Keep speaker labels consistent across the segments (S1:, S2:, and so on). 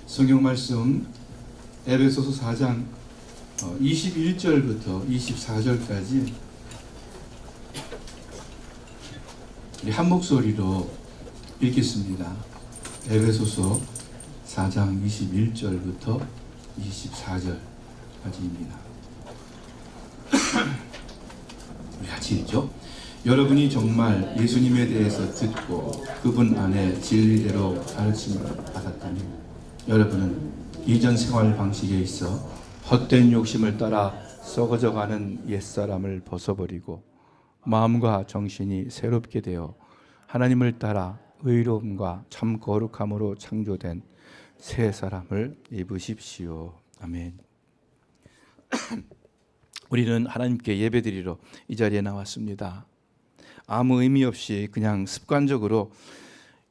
S1: 성경 말씀 에베소서 4장 21절부터 24절까지 한 목소리로 읽겠습니다. 에베소서 4장 21절부터 24절까지입니다. 우리 같이 읽죠. 여러분이 정말 예수님에 대해서 듣고 그분 안에 진리대로 가르침을 받았다면 여러분은 이전 생활 방식에 있어 헛된 욕심을 따라 썩어져가는 옛사람을 벗어버리고 마음과 정신이 새롭게 되어 하나님을 따라 의로움과 참 거룩함으로 창조된 새 사람을 입으십시오. 아멘. 우리는 하나님께 예배드리러 이 자리에 나왔습니다. 아무 의미 없이 그냥 습관적으로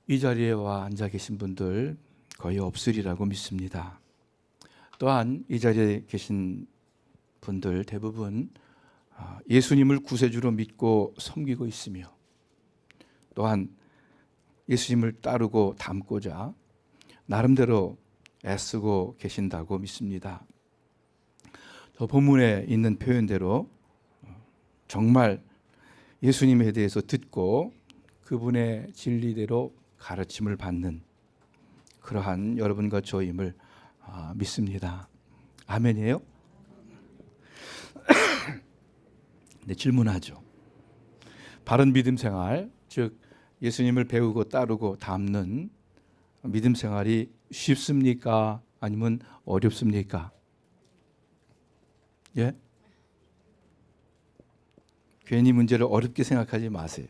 S1: 이 자리에 와 앉아 계신 분들 거의 없으리라고 믿습니다. 또한 이 자리에 계신 분들 대부분 예수님을 구세주로 믿고 섬기고 있으며 또한 예수님을 따르고 닮고자 나름대로 애쓰고 계신다고 믿습니다. 저 본문에 있는 표현대로 정말 예수님에 대해서 듣고 그분의 진리대로 가르침을 받는 그러한 여러분과 저임을 믿습니다. 아멘이에요? 네, 질문하죠. 바른 믿음 생활, 즉 예수님을 배우고 따르고 닮는 믿음 생활이 쉽습니까? 아니면 어렵습니까? 예? 괜히 문제를 어렵게 생각하지 마세요.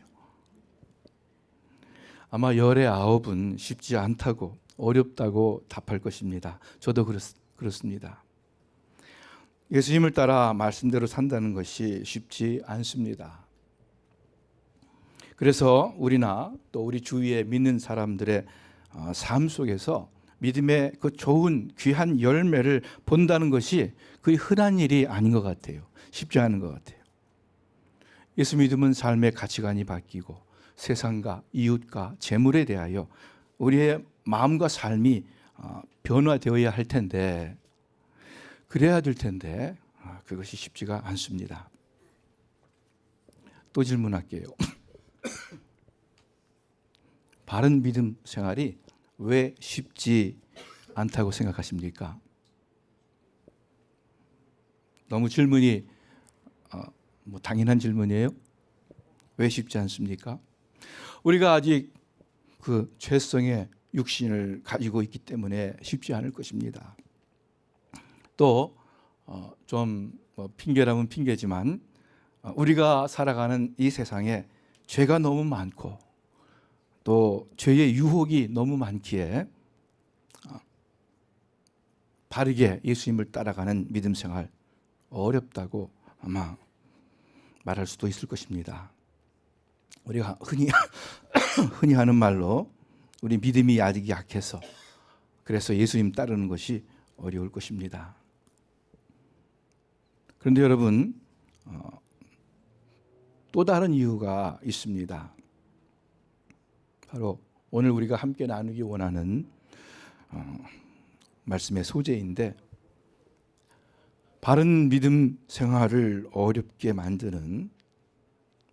S1: 아마 열의 9은 쉽지 않다고 어렵다고 답할 것입니다. 저도 그렇습니다. 예수님을 따라 말씀대로 산다는 것이 쉽지 않습니다. 그래서 우리나 또 우리 주위에 믿는 사람들의 삶 속에서 믿음의 그 좋은 귀한 열매를 본다는 것이 그리 흔한 일이 아닌 것 같아요. 쉽지 않은 것 같아요. 예수 믿음은 삶의 가치관이 바뀌고 세상과 이웃과 재물에 대하여 우리의 마음과 삶이 변화되어야 할 텐데 그래야 될 텐데 그것이 쉽지가 않습니다. 또 질문할게요. 바른 믿음 생활이 왜 쉽지 않다고 생각하십니까? 너무 질문이 당연한 질문이에요? 왜 쉽지 않습니까? 우리가 아직 그 죄성의 육신을 가지고 있기 때문에 쉽지 않을 것입니다. 또 좀 핑계라면 핑계지만 우리가 살아가는 이 세상에 죄가 너무 많고 또 죄의 유혹이 너무 많기에 바르게 예수님을 따라가는 믿음 생활 어렵다고 아마 말할 수도 있을 것입니다. 우리가 흔히 하는 말로 우리 믿음이 아직 약해서 그래서 예수님 따르는 것이 어려울 것입니다. 그런데 여러분 또 다른 이유가 있습니다. 바로 오늘 우리가 함께 나누기 원하는 말씀의 소재인데 바른 믿음 생활을 어렵게 만드는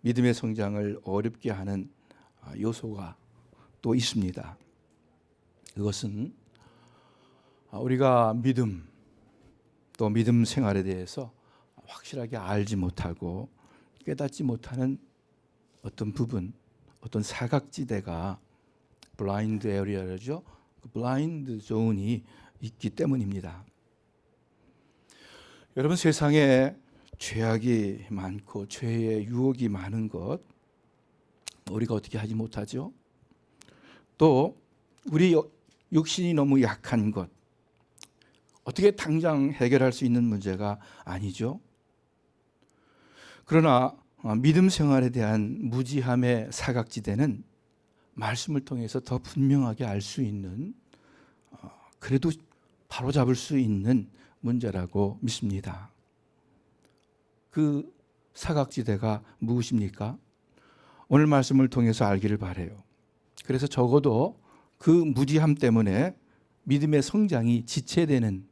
S1: 믿음의 성장을 어렵게 하는 요소가 또 있습니다. 그것은 우리가 믿음 또 믿음 생활에 대해서 확실하게 알지 못하고 깨닫지 못하는 어떤 부분, 어떤 사각지대가 블라인드 에리어죠. 그 블라인드 존이 있기 때문입니다. 여러분 세상에 죄악이 많고 죄의 유혹이 많은 것 우리가 어떻게 하지 못하죠? 또 우리 육신이 너무 약한 것 어떻게 당장 해결할 수 있는 문제가 아니죠. 그러나 믿음 생활에 대한 무지함의 사각지대는 말씀을 통해서 더 분명하게 알 수 있는 그래도 바로잡을 수 있는 문제라고 믿습니다. 그 사각지대가 무엇입니까? 오늘 말씀을 통해서 알기를 바라요. 그래서 적어도 그 무지함 때문에 믿음의 성장이 지체되는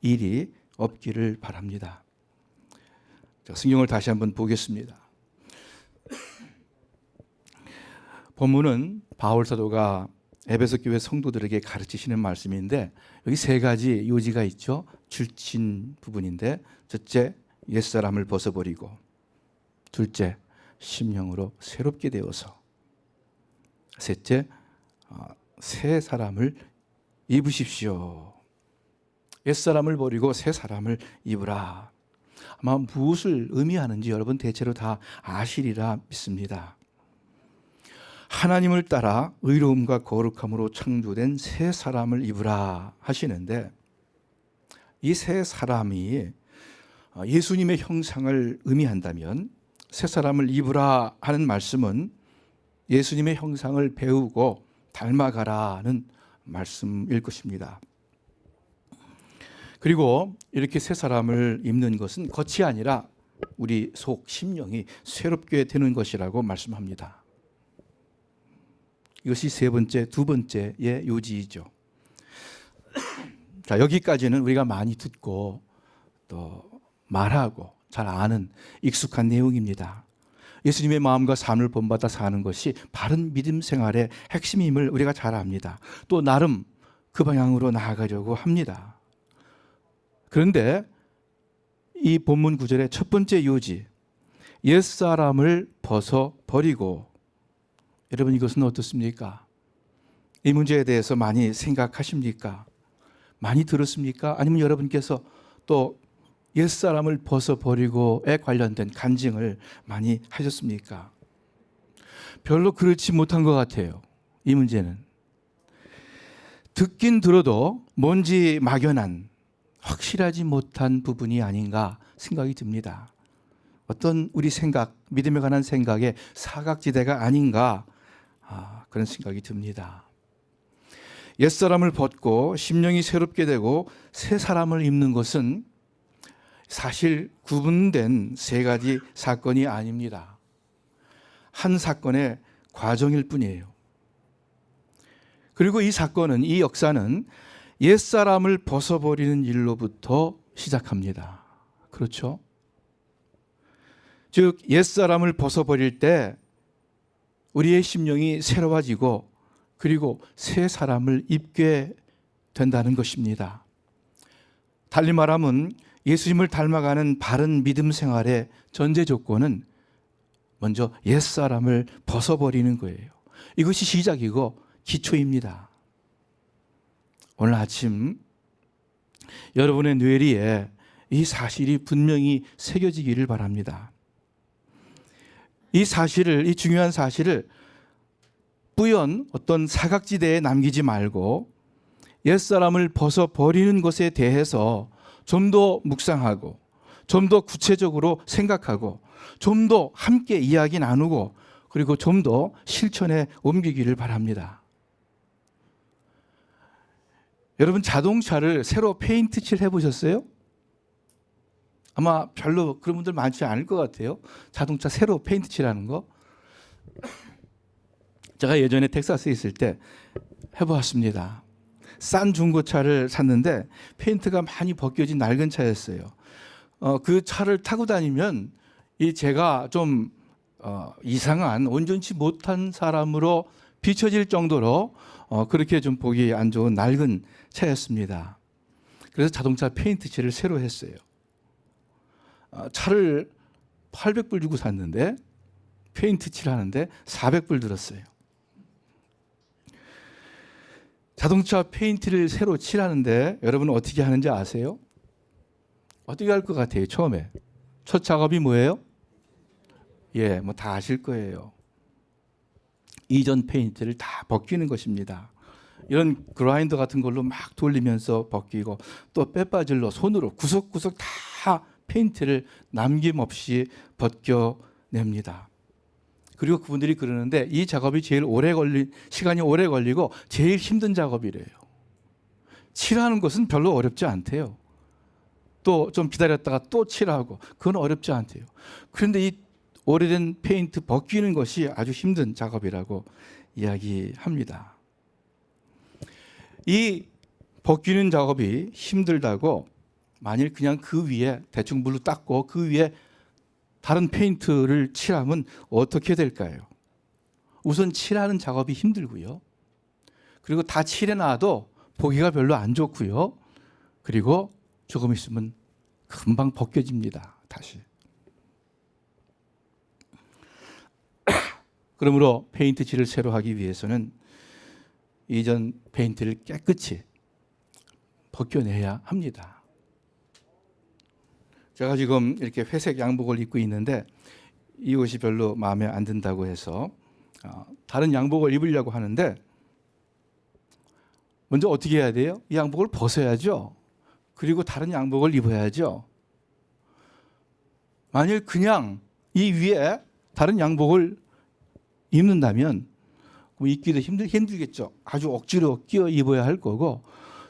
S1: 일이 없기를 바랍니다. 자, 성경을 다시 한번 보겠습니다. 본문은 바울 사도가 에베소 교회 성도들에게 가르치시는 말씀인데 여기 세 가지 요지가 있죠. 줄친 부분인데 첫째, 옛사람을 벗어버리고, 둘째, 심령으로 새롭게 되어서, 셋째, 새 사람을 입으십시오. 옛사람을 버리고 새 사람을 입으라. 아마 무엇을 의미하는지 여러분 대체로 다 아시리라 믿습니다. 하나님을 따라 의로움과 거룩함으로 창조된 새 사람을 입으라 하시는데, 이 새 사람이 예수님의 형상을 의미한다면 새 사람을 입으라 하는 말씀은 예수님의 형상을 배우고 닮아가라는 말씀일 것입니다. 그리고 이렇게 새 사람을 입는 것은 겉이 아니라 우리 속 심령이 새롭게 되는 것이라고 말씀합니다. 이것이 두 번째의 요지이죠. 자, 여기까지는 우리가 많이 듣고 또 말하고 잘 아는 익숙한 내용입니다. 예수님의 마음과 삶을 본받아 사는 것이 바른 믿음 생활의 핵심임을 우리가 잘 압니다. 또 나름 그 방향으로 나아가려고 합니다. 그런데 이 본문 구절의 첫 번째 요지, 옛사람을 벗어버리고, 여러분 이것은 어떻습니까? 이 문제에 대해서 많이 생각하십니까? 많이 들었습니까? 아니면 여러분께서 또 옛사람을 벗어버리고에 관련된 간증을 많이 하셨습니까? 별로 그렇지 못한 것 같아요. 이 문제는 듣긴 들어도 뭔지 막연한, 확실하지 못한 부분이 아닌가 생각이 듭니다. 어떤 우리 생각, 믿음에 관한 생각의 사각지대가 아닌가, 그런 생각이 듭니다. 옛사람을 벗고 심령이 새롭게 되고 새 사람을 입는 것은 사실 구분된 세 가지 사건이 아닙니다. 한 사건의 과정일 뿐이에요. 그리고 이 사건은, 이 역사는 옛사람을 벗어버리는 일로부터 시작합니다. 그렇죠? 즉 옛사람을 벗어버릴 때 우리의 심령이 새로워지고 그리고 새 사람을 입게 된다는 것입니다. 달리 말하면 예수님을 닮아가는 바른 믿음 생활의 전제 조건은 먼저 옛사람을 벗어버리는 거예요. 이것이 시작이고 기초입니다. 오늘 아침 여러분의 뇌리에 이 사실이 분명히 새겨지기를 바랍니다. 이 중요한 사실을 뿌연 어떤 사각지대에 남기지 말고 옛사람을 벗어버리는 것에 대해서 좀 더 묵상하고 좀 더 구체적으로 생각하고 좀 더 함께 이야기 나누고 그리고 좀 더 실천에 옮기기를 바랍니다. 여러분 자동차를 새로 페인트 칠 해보셨어요? 아마 별로 그런 분들 많지 않을 것 같아요. 자동차 새로 페인트 칠하는 거. 제가 예전에 텍사스에 있을 때 해보았습니다. 싼 중고차를 샀는데 페인트가 많이 벗겨진 낡은 차였어요. 그 차를 타고 다니면 제가 좀 이상한, 온전치 못한 사람으로 비춰질 정도로 그렇게 좀 보기 안 좋은 낡은 차였습니다. 그래서 자동차 페인트 칠을 새로 했어요. 차를 800불 주고 샀는데 페인트 칠하는데 400불 들었어요. 자동차 페인트를 새로 칠하는데 여러분은 어떻게 하는지 아세요? 어떻게 할 것 같아요? 처음에 첫 작업이 뭐예요? 뭐 다 아실 거예요. 이전 페인트를 다 벗기는 것입니다. 이런 그라인더 같은 걸로 막 돌리면서 벗기고 또 빼빠질로 손으로 구석구석 다 페인트를 남김없이 벗겨냅니다. 그리고 그분들이 그러는데 이 작업이 시간이 오래 걸리고 제일 힘든 작업이래요. 칠하는 것은 별로 어렵지 않대요. 또 좀 기다렸다가 또 칠하고 그건 어렵지 않대요. 그런데 이 오래된 페인트 벗기는 것이 아주 힘든 작업이라고 이야기합니다. 이 벗기는 작업이 힘들다고 만일 그냥 그 위에 대충 물로 닦고 그 위에 다른 페인트를 칠하면 어떻게 될까요? 우선 칠하는 작업이 힘들고요. 그리고 다 칠해놔도 보기가 별로 안 좋고요. 그리고 조금 있으면 금방 벗겨집니다. 다시. 그러므로 페인트 칠을 새로 하기 위해서는 이전 페인트를 깨끗이 벗겨내야 합니다. 제가 지금 이렇게 회색 양복을 입고 있는데 이 옷이 별로 마음에 안 든다고 해서 다른 양복을 입으려고 하는데 먼저 어떻게 해야 돼요? 이 양복을 벗어야죠. 그리고 다른 양복을 입어야죠. 만일 그냥 이 위에 다른 양복을 입는다면 입기도 힘들겠죠. 아주 억지로 끼워 입어야 할 거고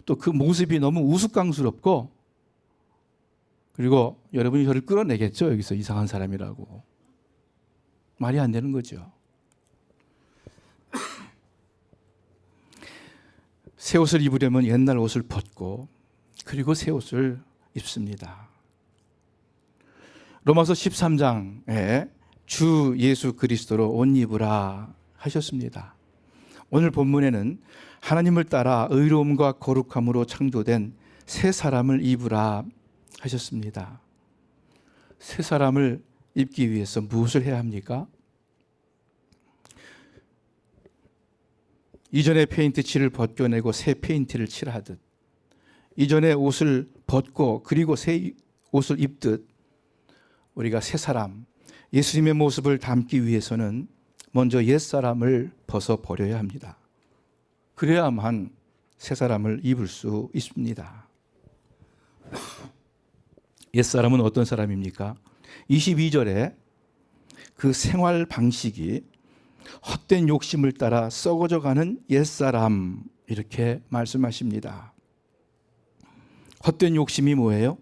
S1: 또 그 모습이 너무 우스꽝스럽고 그리고 여러분이 저를 끌어내겠죠. 여기서 이상한 사람이라고. 말이 안 되는 거죠. 새 옷을 입으려면 옛날 옷을 벗고 그리고 새 옷을 입습니다. 로마서 13장에 주 예수 그리스도로 옷 입으라 하셨습니다. 오늘 본문에는 하나님을 따라 의로움과 거룩함으로 창조된 새 사람을 입으라 하셨습니다. 새 사람을 입기 위해서 무엇을 해야 합니까? 이전의 페인트 칠을 벗겨내고 새 페인트를 칠하듯 이전의 옷을 벗고 그리고 새 옷을 입듯 우리가 새 사람, 예수님의 모습을 담기 위해서는 먼저 옛사람을 벗어버려야 합니다. 그래야만 새 사람을 입을 수 있습니다. 옛사람은 어떤 사람입니까? 22절에 그 생활 방식이 헛된 욕심을 따라 썩어져가는 옛사람 이렇게 말씀하십니다. 헛된 욕심이 뭐예요?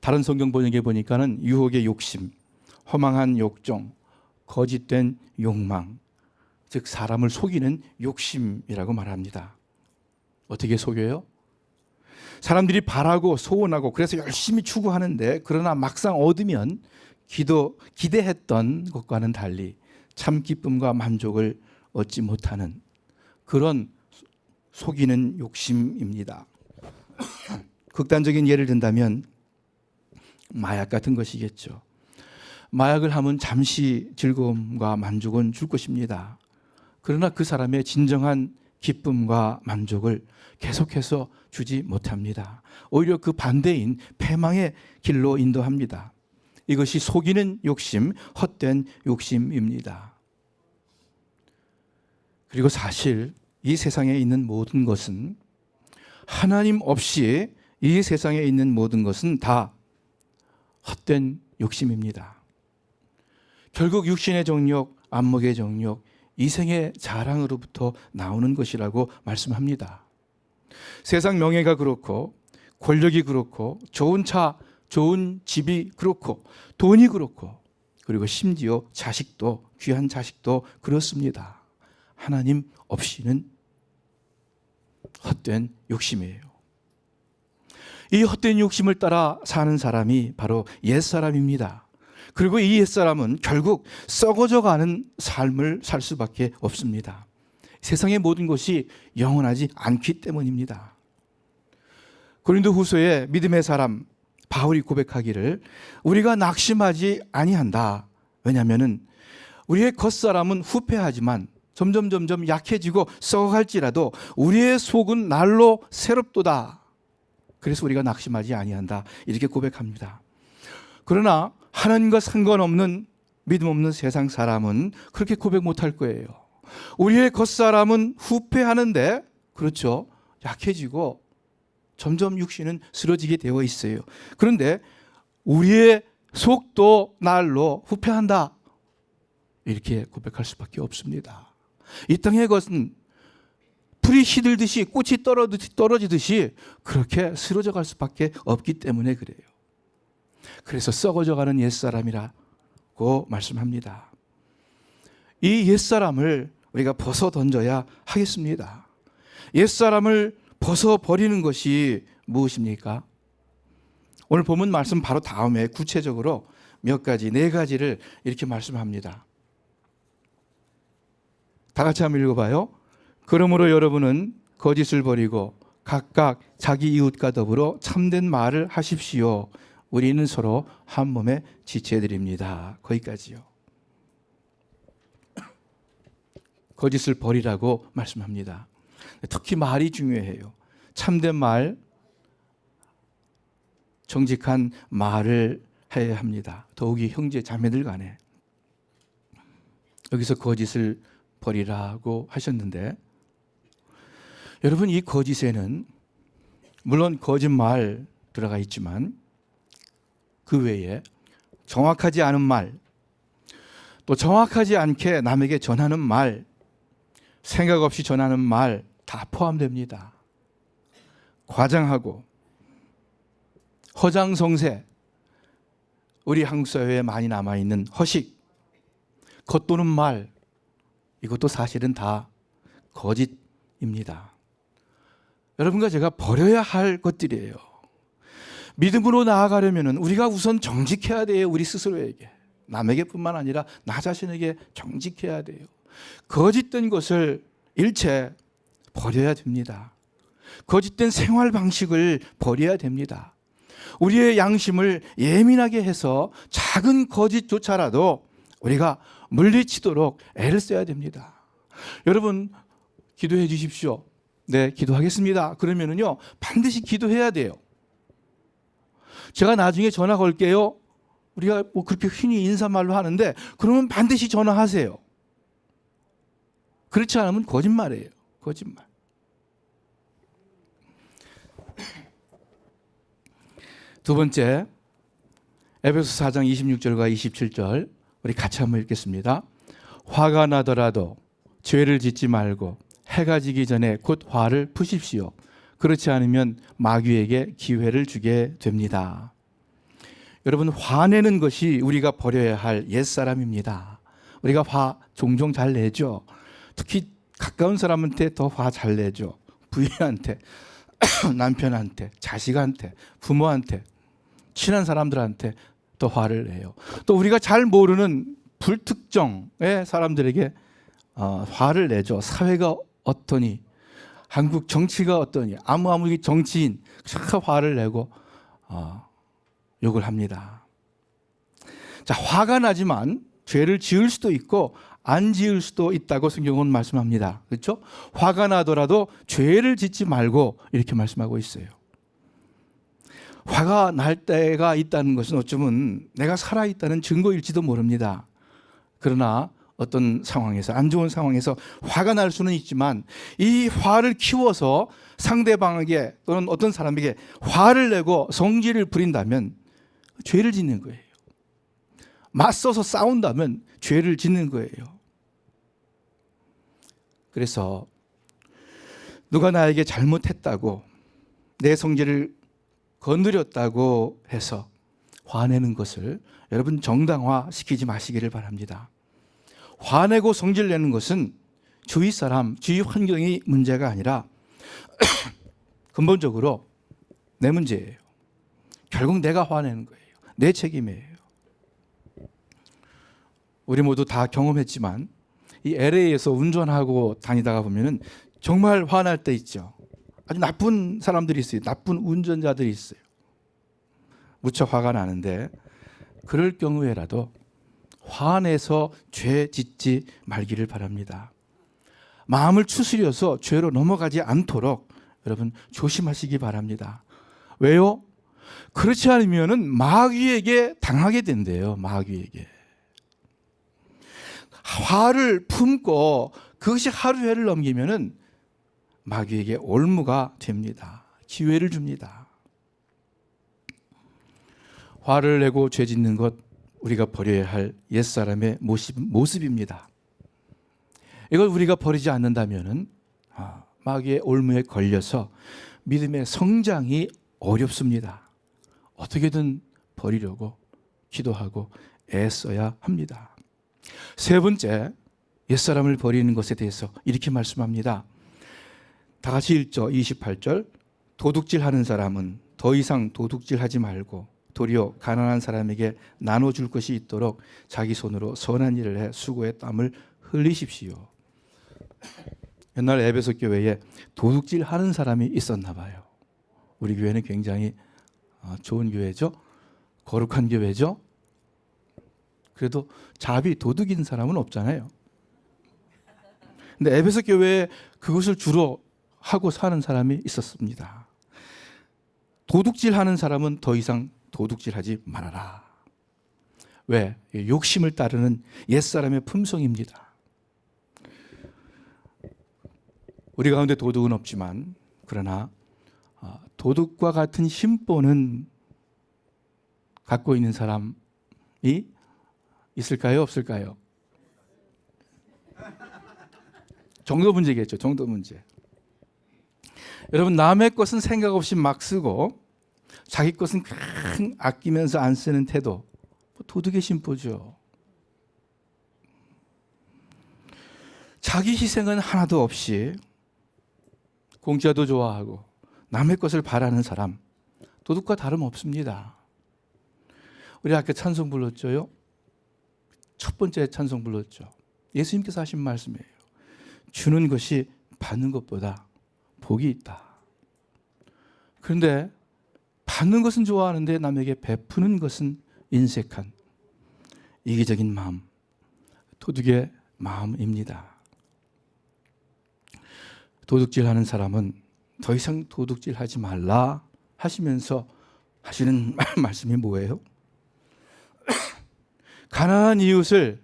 S1: 다른 성경 번역에 보니까는 유혹의 욕심, 허망한 욕정, 거짓된 욕망, 즉 사람을 속이는 욕심이라고 말합니다. 어떻게 속여요? 사람들이 바라고 소원하고 그래서 열심히 추구하는데 그러나 막상 얻으면 기대했던 것과는 달리 참 기쁨과 만족을 얻지 못하는 그런 속이는 욕심입니다. 극단적인 예를 든다면 마약 같은 것이겠죠. 마약을 하면 잠시 즐거움과 만족은 줄 것입니다. 그러나 그 사람의 진정한 기쁨과 만족을 계속해서 주지 못합니다. 오히려 그 반대인 패망의 길로 인도합니다. 이것이 속이는 욕심, 헛된 욕심입니다. 그리고 사실 이 세상에 있는 모든 것은 하나님 없이 이 세상에 있는 모든 것은 다 헛된 욕심입니다. 결국 육신의 정욕, 안목의 정욕, 이생의 자랑으로부터 나오는 것이라고 말씀합니다. 세상 명예가 그렇고 권력이 그렇고 좋은 차, 좋은 집이 그렇고 돈이 그렇고 그리고 심지어 자식도 귀한 자식도 그렇습니다. 하나님 없이는 헛된 욕심이에요. 이 헛된 욕심을 따라 사는 사람이 바로 옛사람입니다. 그리고 이 옛사람은 결국 썩어져가는 삶을 살 수밖에 없습니다. 세상의 모든 것이 영원하지 않기 때문입니다. 고린도후서에 믿음의 사람 바울이 고백하기를 우리가 낙심하지 아니한다. 왜냐하면 우리의 겉사람은 후패하지만 점점 약해지고 썩어갈지라도 우리의 속은 날로 새롭도다. 그래서 우리가 낙심하지 아니한다. 이렇게 고백합니다. 그러나 하나님과 상관없는 믿음 없는 세상 사람은 그렇게 고백 못할 거예요. 우리의 겉사람은 후패하는데 그렇죠. 약해지고 점점 육신은 쓰러지게 되어 있어요. 그런데 우리의 속도 날로 후패한다. 이렇게 고백할 수밖에 없습니다. 이 땅의 것은 풀이 시들듯이 꽃이 떨어지듯이 그렇게 쓰러져 갈 수밖에 없기 때문에 그래요. 그래서 썩어져가는 옛사람이라고 말씀합니다. 이 옛사람을 우리가 벗어 던져야 하겠습니다. 옛사람을 벗어버리는 것이 무엇입니까? 오늘 본문 말씀 바로 다음에 구체적으로 몇 가지, 네 가지를 이렇게 말씀합니다. 다 같이 한번 읽어봐요. 그러므로 여러분은 거짓을 버리고 각각 자기 이웃과 더불어 참된 말을 하십시오. 우리는 서로 한 몸에 지체드립니다. 거기까지요. 거짓을 버리라고 말씀합니다. 특히 말이 중요해요. 참된 말, 정직한 말을 해야 합니다. 더욱이 형제 자매들 간에. 여기서 거짓을 버리라고 하셨는데, 여러분, 이 거짓에는 물론 거짓말 들어가 있지만 그 외에 정확하지 않은 말, 또 정확하지 않게 남에게 전하는 말, 생각 없이 전하는 말 다 포함됩니다. 과장하고 허장성세, 우리 한국 사회에 많이 남아있는 허식, 겉도는 말, 이것도 사실은 다 거짓입니다. 여러분과 제가 버려야 할 것들이에요. 믿음으로 나아가려면 우리가 우선 정직해야 돼요. 우리 스스로에게. 남에게뿐만 아니라 나 자신에게 정직해야 돼요. 거짓된 것을 일체 버려야 됩니다. 거짓된 생활 방식을 버려야 됩니다. 우리의 양심을 예민하게 해서 작은 거짓조차라도 우리가 물리치도록 애를 써야 됩니다. 여러분, 기도해 주십시오. 네, 기도하겠습니다. 그러면은요, 반드시 기도해야 돼요. 제가 나중에 전화 걸게요. 우리가 뭐 그렇게 흔히 인사말로 하는데, 그러면 반드시 전화하세요. 그렇지 않으면 거짓말이에요. 거짓말. 두 번째, 에베소 4장 26절과 27절 우리 같이 한번 읽겠습니다. 화가 나더라도 죄를 짓지 말고 해가 지기 전에 곧 화를 푸십시오. 그렇지 않으면 마귀에게 기회를 주게 됩니다. 여러분, 화내는 것이 우리가 버려야 할 옛사람입니다. 우리가 화 종종 잘 내죠. 특히 가까운 사람한테 더 화 잘 내죠. 부인한테, 남편한테, 자식한테, 부모한테, 친한 사람들한테 더 화를 내요. 또 우리가 잘 모르는 불특정의 사람들에게 화를 내죠. 사회가 어떠니, 한국 정치가 어떠니, 아무 정치인 참 화를 내고 욕을 합니다. 자, 화가 나지만 죄를 지을 수도 있고 안 지을 수도 있다고 성경은 말씀합니다. 그렇죠? 화가 나더라도 죄를 짓지 말고 이렇게 말씀하고 있어요. 화가 날 때가 있다는 것은 어쩌면 내가 살아있다는 증거일지도 모릅니다. 그러나 어떤 상황에서, 안 좋은 상황에서 화가 날 수는 있지만 이 화를 키워서 상대방에게 또는 어떤 사람에게 화를 내고 성질을 부린다면 죄를 짓는 거예요. 맞서서 싸운다면 죄를 짓는 거예요. 그래서 누가 나에게 잘못했다고, 내 성질을 건드렸다고 해서 화내는 것을 여러분 정당화시키지 마시기를 바랍니다. 화내고 성질내는 것은 주위 사람, 주위 환경이 문제가 아니라 근본적으로 내 문제예요. 결국 내가 화내는 거예요. 내 책임이에요. 우리 모두 다 경험했지만 이 LA에서 운전하고 다니다가 보면은 정말 화날 때 있죠. 아주 나쁜 사람들이 있어요. 나쁜 운전자들이 있어요. 무척 화가 나는데 그럴 경우에라도 화내서 죄 짓지 말기를 바랍니다. 마음을 추스려서 죄로 넘어가지 않도록 여러분 조심하시기 바랍니다. 왜요? 그렇지 않으면은 마귀에게 당하게 된대요. 마귀에게. 화를 품고 그것이 하루 해를 넘기면은 마귀에게 올무가 됩니다. 기회를 줍니다. 화를 내고 죄 짓는 것, 우리가 버려야 할 옛사람의 모습입니다. 이걸 우리가 버리지 않는다면은 마귀의 올무에 걸려서 믿음의 성장이 어렵습니다. 어떻게든 버리려고 기도하고 애써야 합니다. 세 번째, 옛사람을 버리는 것에 대해서 이렇게 말씀합니다. 다 같이 읽죠. 28절. 도둑질하는 사람은 더 이상 도둑질하지 말고 도리어 가난한 사람에게 나눠줄 것이 있도록 자기 손으로 선한 일을 해 수고의 땀을 흘리십시오. 옛날 에베소 교회에 도둑질하는 사람이 있었나 봐요. 우리 교회는 굉장히 좋은 교회죠. 거룩한 교회죠. 그래도 자비 도둑인 사람은 없잖아요. 근데 에베소 교회에 그것을 주로 하고 사는 사람이 있었습니다. 도둑질하는 사람은 더 이상 도둑질하지 말아라. 왜? 욕심을 따르는 옛사람의 품성입니다. 우리 가운데 도둑은 없지만 그러나 도둑과 같은 심보는 갖고 있는 사람이 있을까요? 없을까요? 정도 문제겠죠. 정도 문제. 여러분, 남의 것은 생각 없이 막 쓰고 자기 것은 그냥 아끼면서 안 쓰는 태도, 도둑의 심보죠. 자기 희생은 하나도 없이 공짜도 좋아하고 남의 것을 바라는 사람, 도둑과 다름없습니다. 우리 아까 찬송 불렀죠요. 첫 번째 찬송 불렀죠. 예수님께서 하신 말씀이에요. 주는 것이 받는 것보다 복이 있다. 그런데 받는 것은 좋아하는데 남에게 베푸는 것은 인색한 이기적인 마음, 도둑의 마음입니다. 도둑질하는 사람은 더 이상 도둑질하지 말라 하시면서 하시는 말씀이 뭐예요? 가난한 이웃을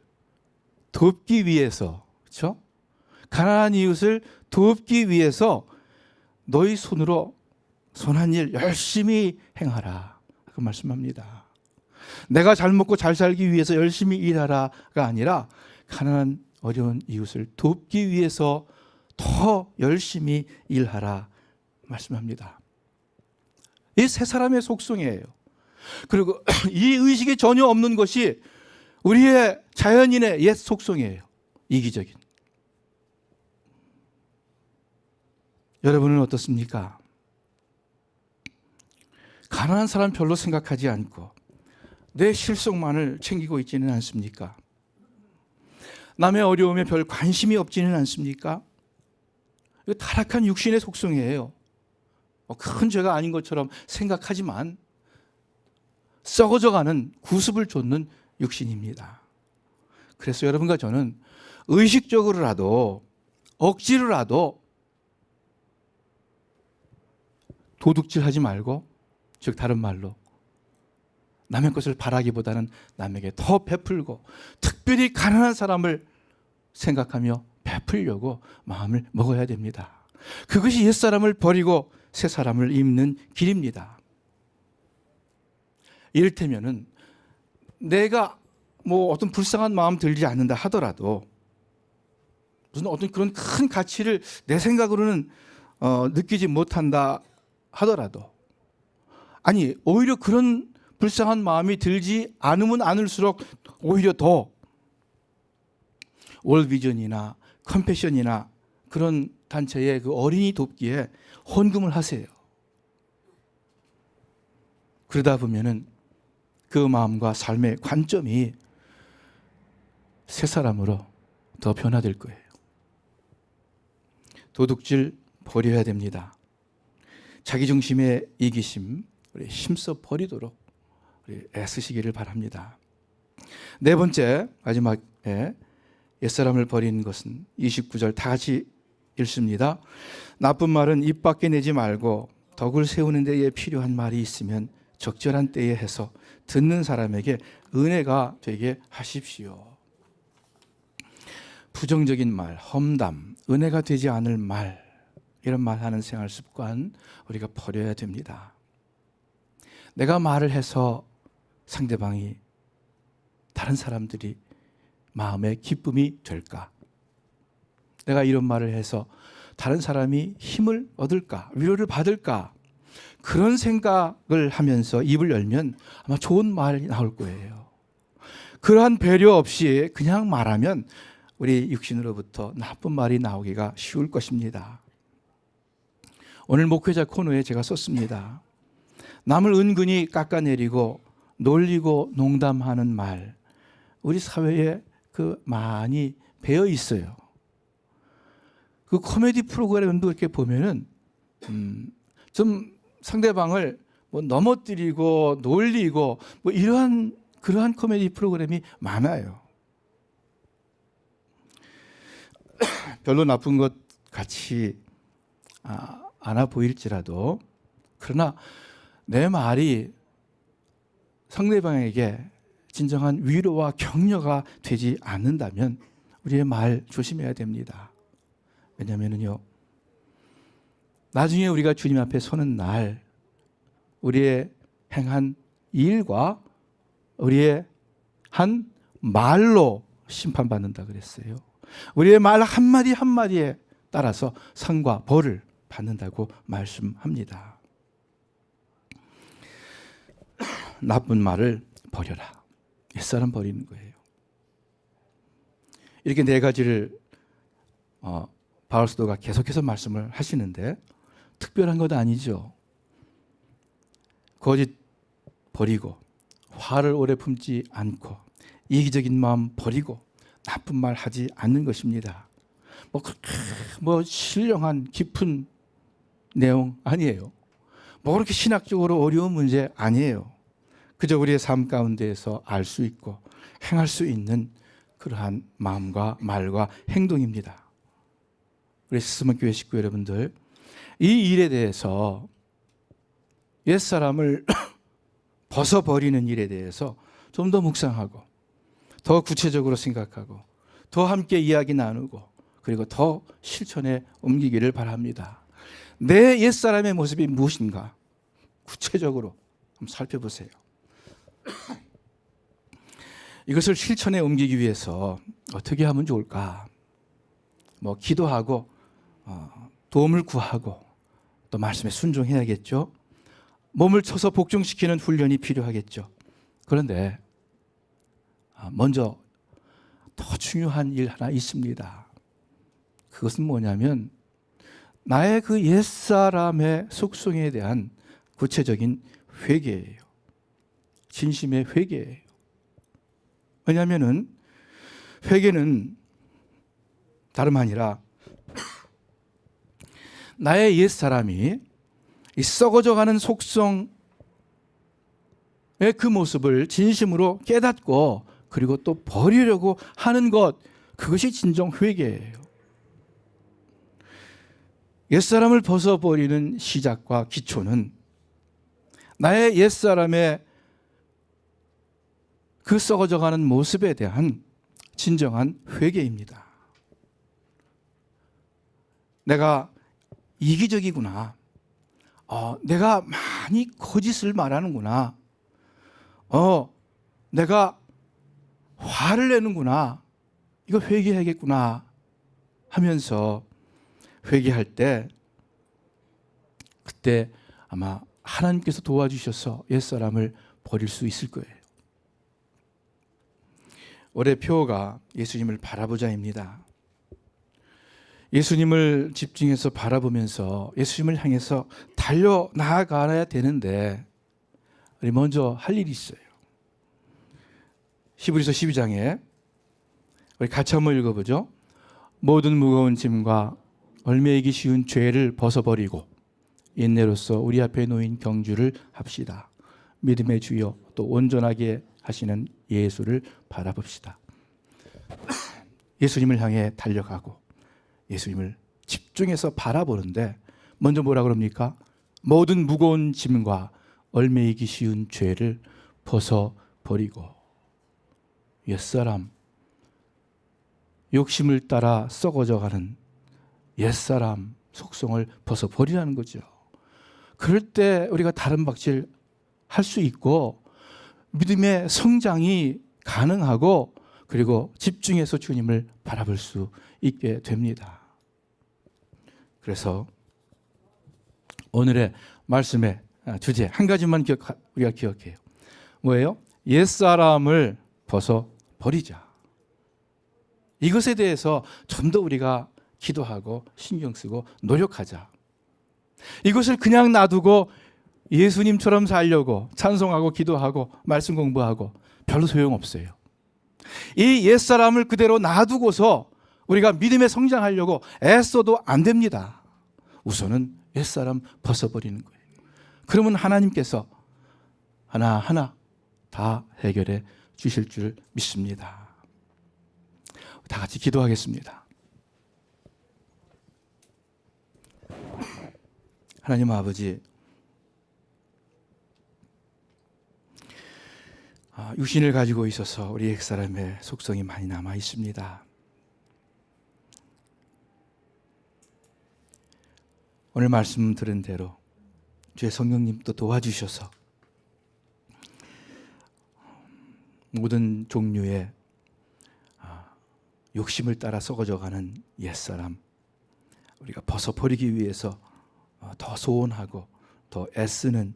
S1: 돕기 위해서, 그렇죠? 가난한 이웃을 돕기 위해서 너희 손으로 선한 일 열심히 행하라. 그 말씀합니다. 내가 잘 먹고 잘 살기 위해서 열심히 일하라가 아니라 가난한 어려운 이웃을 돕기 위해서 더 열심히 일하라 말씀합니다. 이 세 사람의 속성이에요. 그리고 이 의식이 전혀 없는 것이 우리의 자연인의 옛 속성이에요. 이기적인. 여러분은 어떻습니까? 가난한 사람 별로 생각하지 않고 내 실속만을 챙기고 있지는 않습니까? 남의 어려움에 별 관심이 없지는 않습니까? 이거 타락한 육신의 속성이에요. 큰 죄가 아닌 것처럼 생각하지만 썩어져가는 구습을 좇는 육신입니다. 그래서 여러분과 저는 의식적으로라도 억지로라도 도둑질하지 말고, 즉 다른 말로 남의 것을 바라기보다는 남에게 더 베풀고 특별히 가난한 사람을 생각하며 베풀려고 마음을 먹어야 됩니다. 그것이 옛사람을 버리고 새 사람을 입는 길입니다. 이를테면은 내가 어떤 불쌍한 마음 들지 않는다 하더라도 무슨 어떤 그런 큰 가치를 내 생각으로는 느끼지 못한다 하더라도, 아니 오히려 그런 불쌍한 마음이 들지 않으면 않을수록 오히려 더 월비전이나 컴패션이나 그런 단체의 그 어린이 돕기에 헌금을 하세요. 그러다 보면은 그 마음과 삶의 관점이 새 사람으로 더 변화될 거예요. 도둑질 버려야 됩니다. 자기중심의 이기심 우리 힘써 버리도록 우리 애쓰시기를 바랍니다. 네 번째, 마지막에 옛사람을 버리는 것은 29절 다 같이 읽습니다. 나쁜 말은 입 밖에 내지 말고 덕을 세우는 데에 필요한 말이 있으면 적절한 때에 해서 듣는 사람에게 은혜가 되게 하십시오. 부정적인 말, 험담, 은혜가 되지 않을 말, 이런 말하는 생활 습관 우리가 버려야 됩니다. 내가 말을 해서 상대방이, 다른 사람들이 마음에 기쁨이 될까? 내가 이런 말을 해서 다른 사람이 힘을 얻을까? 위로를 받을까? 그런 생각을 하면서 입을 열면 아마 좋은 말이 나올 거예요. 그러한 배려 없이 그냥 말하면 우리 육신으로부터 나쁜 말이 나오기가 쉬울 것입니다. 오늘 목회자 코너에 제가 썼습니다. 남을 은근히 깎아내리고 놀리고 농담하는 말, 우리 사회에 많이 배어 있어요. 그 코미디 프로그램도 이렇게 보면은 좀 상대방을 넘어뜨리고 놀리고 그러한 코미디 프로그램이 많아요. 별로 나쁜 것 같이 않아 보일지라도, 그러나 내 말이 상대방에게 진정한 위로와 격려가 되지 않는다면 우리의 말 조심해야 됩니다. 왜냐하면요, 나중에 우리가 주님 앞에 서는 날 우리의 행한 일과 우리의 한 말로 심판받는다 그랬어요. 우리의 말 한마디 한마디에 따라서 상과 벌을 받는다고 말씀합니다. 나쁜 말을 버려라. 옛사람 버리는 거예요. 이렇게 네 가지를 바울 사도가 계속해서 말씀을 하시는데 특별한 것 아니죠. 거짓 버리고, 화를 오래 품지 않고, 이기적인 마음 버리고, 나쁜 말 하지 않는 것입니다. 신령한 깊은 내용 아니에요. 그렇게 신학적으로 어려운 문제 아니에요. 그저 우리의 삶 가운데에서 알 수 있고 행할 수 있는 그러한 마음과 말과 행동입니다. 우리 스스문교회 식구 여러분들, 이 일에 대해서, 옛사람을 벗어버리는 일에 대해서 좀 더 묵상하고 더 구체적으로 생각하고 더 함께 이야기 나누고 그리고 더 실천에 옮기기를 바랍니다. 내 옛사람의 모습이 무엇인가 구체적으로 한번 살펴보세요. 이것을 실천에 옮기기 위해서 어떻게 하면 좋을까? 기도하고 도움을 구하고 또 말씀에 순종해야겠죠. 몸을 쳐서 복종시키는 훈련이 필요하겠죠. 그런데 먼저 더 중요한 일 하나 있습니다. 그것은 뭐냐면 나의 그 옛사람의 속성에 대한 구체적인 회개예요. 진심의 회개예요. 왜냐하면 회개는 다름 아니라 나의 옛사람이 이 썩어져가는 속성의 그 모습을 진심으로 깨닫고 그리고 또 버리려고 하는 것, 그것이 진정 회개예요. 옛사람을 벗어버리는 시작과 기초는 나의 옛사람의 그 썩어져가는 모습에 대한 진정한 회개입니다. 내가 이기적이구나. 내가 많이 거짓을 말하는구나. 내가 화를 내는구나. 이거 회개해야겠구나 하면서 회개할 때, 그때 아마 하나님께서 도와주셔서 옛사람을 버릴 수 있을 거예요. 올해 표어가 예수님을 바라보자입니다. 예수님을 집중해서 바라보면서 예수님을 향해서 달려 나아가야 되는데 우리 먼저 할 일이 있어요. 히브리서 12장에 우리 같이 한번 읽어보죠. 모든 무거운 짐과 얽매이기 쉬운 죄를 벗어버리고 인내로서 우리 앞에 놓인 경주를 합시다. 믿음의 주여 또 온전하게 하시는 예수를 바라봅시다. 예수님을 향해 달려가고 예수님을 집중해서 바라보는데 먼저 뭐라 그럽니까? 모든 무거운 짐과 얽매이기 쉬운 죄를 벗어버리고, 옛사람, 욕심을 따라 썩어져가는 옛사람 속성을 벗어버리라는 거죠. 그럴 때 우리가 다른 박질 할 수 있고 믿음의 성장이 가능하고 그리고 집중해서 주님을 바라볼 수 있게 됩니다. 그래서 오늘의 말씀의 주제 한 가지만 우리가 기억해요. 뭐예요? 옛사람을 벗어버리자. 이것에 대해서 좀 더 우리가 기도하고 신경 쓰고 노력하자. 이것을 그냥 놔두고 예수님처럼 살려고 찬송하고 기도하고 말씀 공부하고 별로 소용없어요. 이 옛사람을 그대로 놔두고서 우리가 믿음에 성장하려고 애써도 안 됩니다. 우선은 옛사람 벗어버리는 거예요. 그러면 하나님께서 하나하나 다 해결해 주실 줄 믿습니다. 다 같이 기도하겠습니다. 하나님 아버지, 육신을 가지고 있어서 우리 옛사람의 속성이 많이 남아 있습니다. 오늘 말씀 들은 대로 주의 성령님도 도와주셔서 모든 종류의 욕심을 따라 썩어져가는 옛사람, 우리가 벗어버리기 위해서 더 소원하고 더 애쓰는,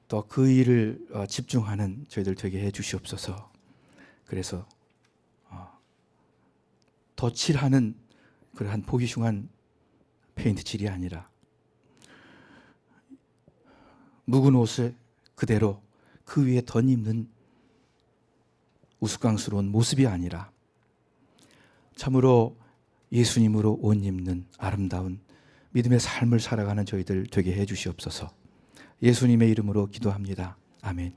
S1: 또 그 일을 집중하는 저희들 되게 해 주시옵소서. 그래서 덧칠하는 그러한 보기 흉한 페인트칠이 아니라 묵은 옷을 그대로 그 위에 덧입는 우스꽝스러운 모습이 아니라 참으로 예수님으로 옷 입는 아름다운 믿음의 삶을 살아가는 저희들 되게 해 주시옵소서. 예수님의 이름으로 기도합니다. 아멘.